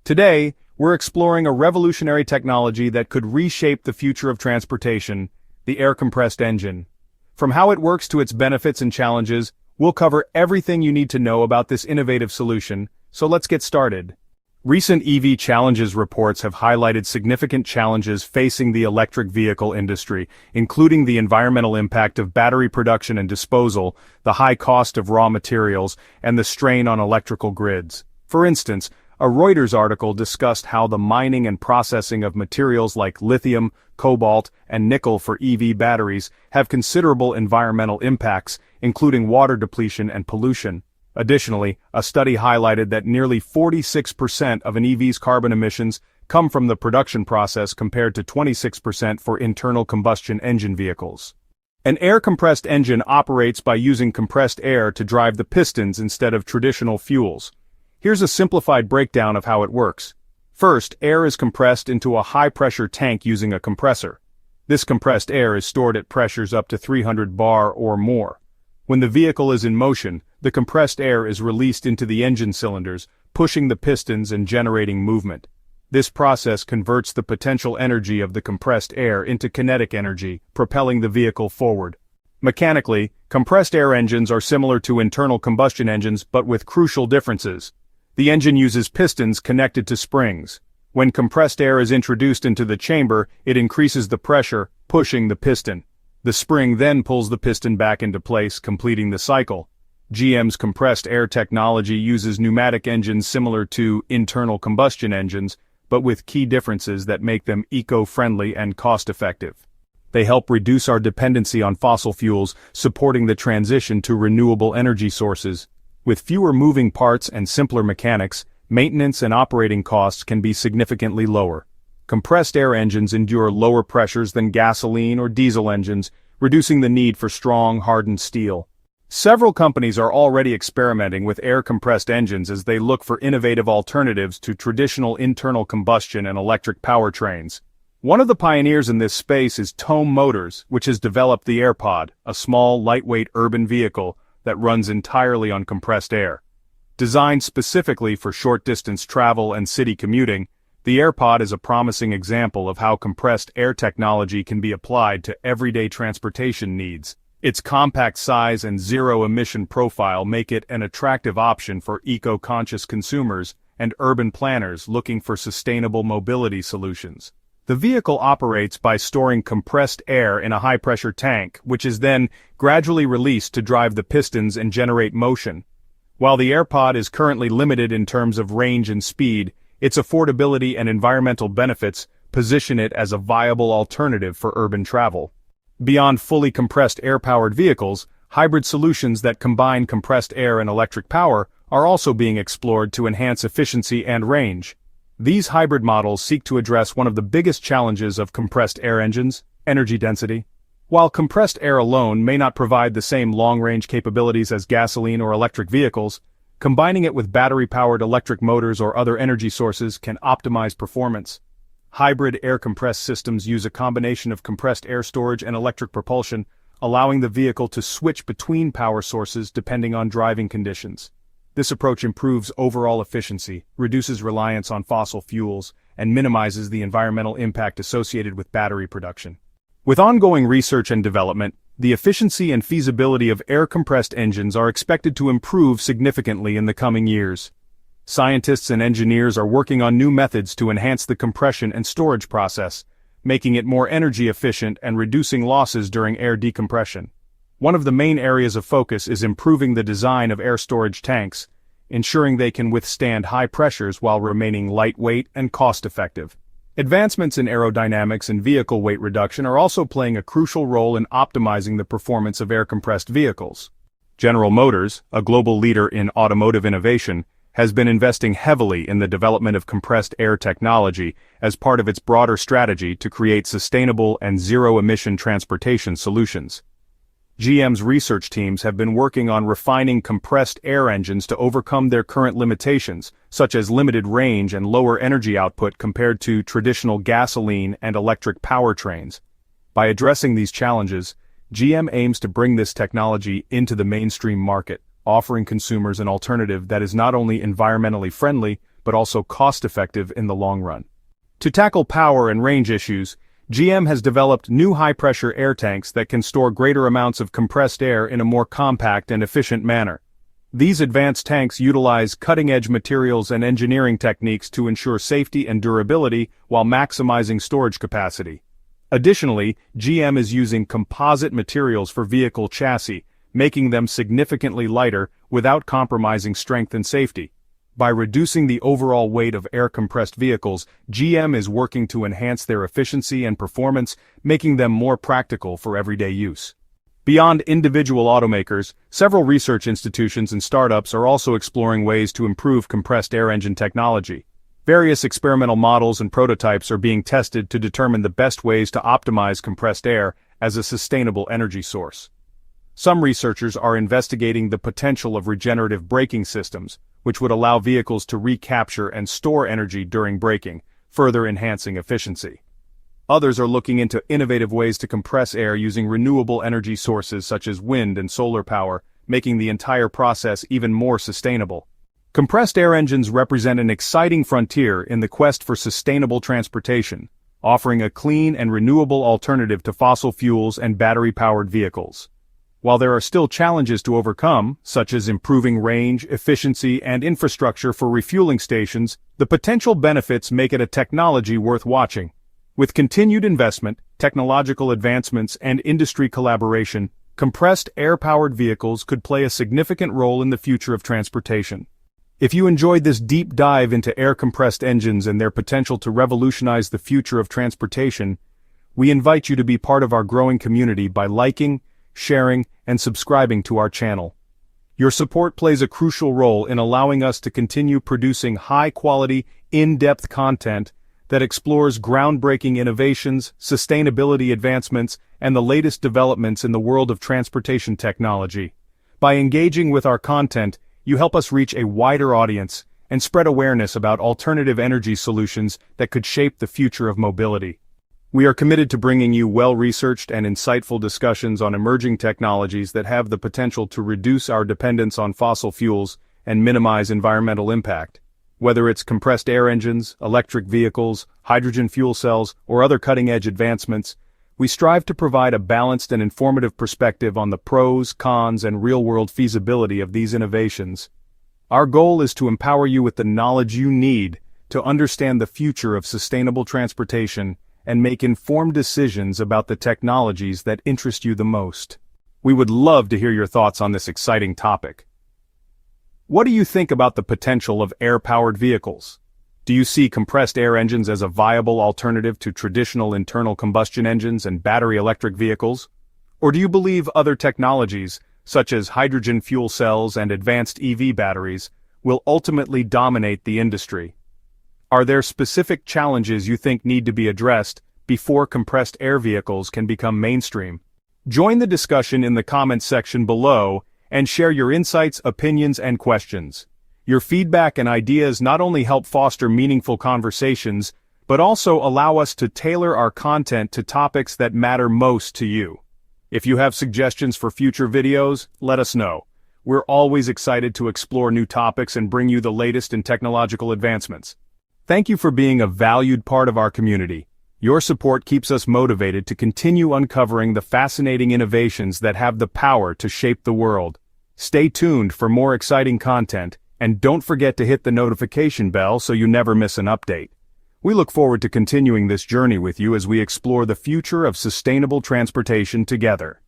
Today, we're exploring a revolutionary technology that could reshape the future of transportation, the air-compressed engine. From how it works to its benefits and challenges, we'll cover everything you need to know about this innovative solution, so let's get started. Recent EV Challenges reports have highlighted significant challenges facing the electric vehicle industry, including the environmental impact of battery production and disposal, the high cost of raw materials, and the strain on electrical grids. For instance, a Reuters article discussed how the mining and processing of materials like lithium, cobalt, and nickel for EV batteries have considerable environmental impacts, including water depletion and pollution. Additionally, a study highlighted that nearly 46% of an EV's carbon emissions come from the production process compared to 26% for internal combustion engine vehicles. An air-compressed engine operates by using compressed air to drive the pistons instead of traditional fuels. Here's a simplified breakdown of how it works. First, air is compressed into a high-pressure tank using a compressor. This compressed air is stored at pressures up to 300 bar or more. When the vehicle is in motion, the compressed air is released into the engine cylinders, pushing the pistons and generating movement. This process converts the potential energy of the compressed air into kinetic energy, propelling the vehicle forward. Mechanically, compressed air engines are similar to internal combustion engines but with crucial differences. The engine uses pistons connected to springs. When compressed air is introduced into the chamber, it increases the pressure, pushing the piston. The spring then pulls the piston back into place, completing the cycle. GM's compressed air technology uses pneumatic engines similar to internal combustion engines, but with key differences that make them eco-friendly and cost-effective. They help reduce our dependency on fossil fuels, supporting the transition to renewable energy sources. With fewer moving parts and simpler mechanics, maintenance and operating costs can be significantly lower. Compressed air engines endure lower pressures than gasoline or diesel engines, reducing the need for strong, hardened steel. Several companies are already experimenting with air-compressed engines as they look for innovative alternatives to traditional internal combustion and electric powertrains. One of the pioneers in this space is Tome Motors, which has developed the AirPod, a small, lightweight urban vehicle that runs entirely on compressed air. Designed specifically for short-distance travel and city commuting, the AirPod is a promising example of how compressed air technology can be applied to everyday transportation needs. Its compact size and zero-emission profile make it an attractive option for eco-conscious consumers and urban planners looking for sustainable mobility solutions. The vehicle operates by storing compressed air in a high-pressure tank, which is then gradually released to drive the pistons and generate motion. While the AirPod is currently limited in terms of range and speed, its affordability and environmental benefits position it as a viable alternative for urban travel. Beyond fully compressed air-powered vehicles, hybrid solutions that combine compressed air and electric power are also being explored to enhance efficiency and range. These hybrid models seek to address one of the biggest challenges of compressed air engines: energy density. While compressed air alone may not provide the same long-range capabilities as gasoline or electric vehicles, combining it with battery-powered electric motors or other energy sources can optimize performance. Hybrid air-compressed systems use a combination of compressed air storage and electric propulsion, allowing the vehicle to switch between power sources depending on driving conditions. This approach improves overall efficiency, reduces reliance on fossil fuels, and minimizes the environmental impact associated with battery production. With ongoing research and development, the efficiency and feasibility of air-compressed engines are expected to improve significantly in the coming years. Scientists and engineers are working on new methods to enhance the compression and storage process, making it more energy efficient and reducing losses during air decompression. One of the main areas of focus is improving the design of air storage tanks, ensuring they can withstand high pressures while remaining lightweight and cost-effective. Advancements in aerodynamics and vehicle weight reduction are also playing a crucial role in optimizing the performance of air-compressed vehicles. General Motors, a global leader in automotive innovation, has been investing heavily in the development of compressed air technology as part of its broader strategy to create sustainable and zero-emission transportation solutions. GM's research teams have been working on refining compressed air engines to overcome their current limitations, such as limited range and lower energy output compared to traditional gasoline and electric powertrains. By addressing these challenges, GM aims to bring this technology into the mainstream market, offering consumers an alternative that is not only environmentally friendly, but also cost-effective in the long run. To tackle power and range issues, GM has developed new high-pressure air tanks that can store greater amounts of compressed air in a more compact and efficient manner. These advanced tanks utilize cutting-edge materials and engineering techniques to ensure safety and durability while maximizing storage capacity. Additionally, GM is using composite materials for vehicle chassis, making them significantly lighter without compromising strength and safety. By reducing the overall weight of air-compressed vehicles, GM is working to enhance their efficiency and performance, making them more practical for everyday use. Beyond individual automakers, several research institutions and startups are also exploring ways to improve compressed air engine technology. Various experimental models and prototypes are being tested to determine the best ways to optimize compressed air as a sustainable energy source. Some researchers are investigating the potential of regenerative braking systems, which would allow vehicles to recapture and store energy during braking, further enhancing efficiency. Others are looking into innovative ways to compress air using renewable energy sources such as wind and solar power, making the entire process even more sustainable. Compressed air engines represent an exciting frontier in the quest for sustainable transportation, offering a clean and renewable alternative to fossil fuels and battery-powered vehicles. While there are still challenges to overcome, such as improving range, efficiency, and infrastructure for refueling stations, the potential benefits make it a technology worth watching. With continued investment, technological advancements, and industry collaboration, compressed air-powered vehicles could play a significant role in the future of transportation. If you enjoyed this deep dive into air-compressed engines and their potential to revolutionize the future of transportation, we invite you to be part of our growing community by liking, sharing, and subscribing to our channel. Your support plays a crucial role in allowing us to continue producing high-quality, in-depth content that explores groundbreaking innovations, sustainability advancements, and the latest developments in the world of transportation technology. By engaging with our content, you help us reach a wider audience and spread awareness about alternative energy solutions that could shape the future of mobility. We are committed to bringing you well-researched and insightful discussions on emerging technologies that have the potential to reduce our dependence on fossil fuels and minimize environmental impact. Whether it's compressed air engines, electric vehicles, hydrogen fuel cells, or other cutting-edge advancements, we strive to provide a balanced and informative perspective on the pros, cons, and real-world feasibility of these innovations. Our goal is to empower you with the knowledge you need to understand the future of sustainable transportation and make informed decisions about the technologies that interest you the most. We would love to hear your thoughts on this exciting topic. What do you think about the potential of air-powered vehicles? Do you see compressed air engines as a viable alternative to traditional internal combustion engines and battery electric vehicles? Or do you believe other technologies, such as hydrogen fuel cells and advanced EV batteries, will ultimately dominate the industry? Are there specific challenges you think need to be addressed before compressed air vehicles can become mainstream? Join the discussion in the comments section below and share your insights, opinions, and questions. Your feedback and ideas not only help foster meaningful conversations, but also allow us to tailor our content to topics that matter most to you. If you have suggestions for future videos, let us know. We're always excited to explore new topics and bring you the latest in technological advancements. Thank you for being a valued part of our community. Your support keeps us motivated to continue uncovering the fascinating innovations that have the power to shape the world. Stay tuned for more exciting content, and don't forget to hit the notification bell so you never miss an update. We look forward to continuing this journey with you as we explore the future of sustainable transportation together.